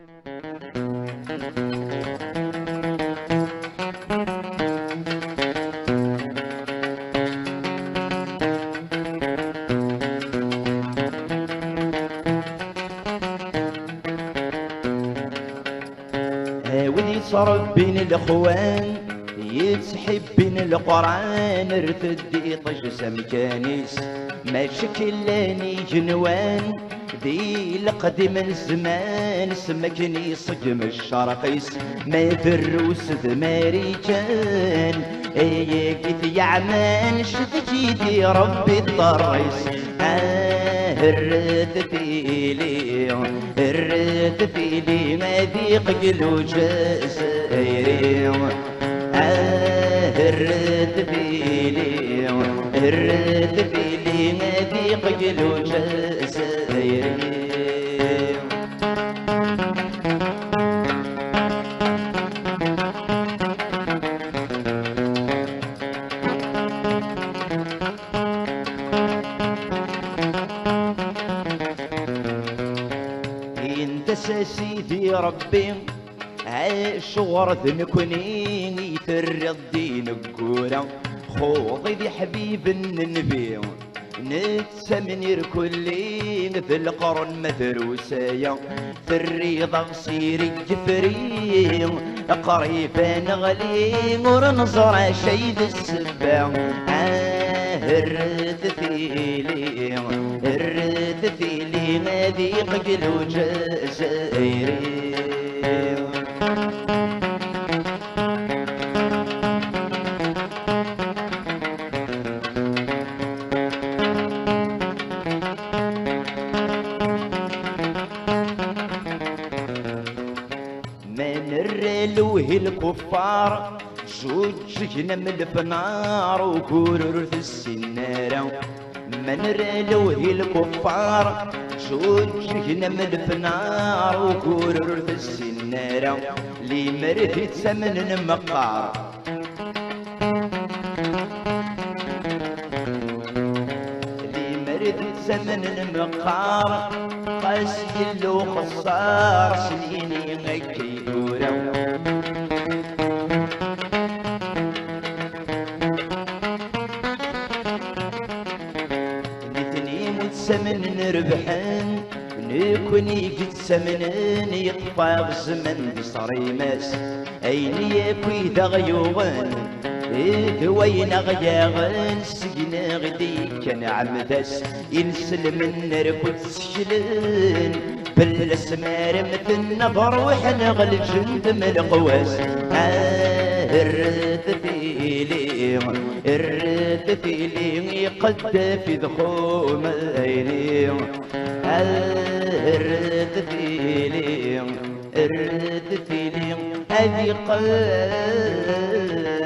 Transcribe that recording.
ولي صرب بين الاخوان يتسحب بين القران ارتد يطج مكانيس ما شكلاني جنوان ذي القديم الزمان سمكني صقم الشرقيس ما دروس ذماري كان اي قيت يا عمان شد جيدي ربي الضريس الرد فيلي الرد فيلي ما ذيق قلو جزائري الرد فيلي الرد فيلي ما ذيق قلو جزائري انت سيدي ربي عالشغر ذنكني يتر الدين الكورة خوضي ذي حبيب النبي نتسمنير كلي ذي القرن مدروسايا في الريضة غسير الجفري قريبا نغلي ورنظر شيد السبع الرد فيلي الرد فيلي نادي قلو جزائري من الرلوه الكفار جوج جنم الفنار وكورر في السنارة من رلوه الكفار جوج جنم الفنار وكورر في السنارة لي مرثت سمن المقار لي مرثت سمن المقار قاسي له خصار سنيني غيكي دورة سمن نربحن نكوني قد سمنن يطفى بالزمن بصريماس اين يكوي ذا غيوغن وين غياغن سقنا غدي كان عمداس ينسل من نركض سجلن بالاسمار مثل النظر وحنغ الجند من القواس الرد فيلي الرد فيلي قد في ذخوم العيني الرد فيلي الرد فيلي هذه قلب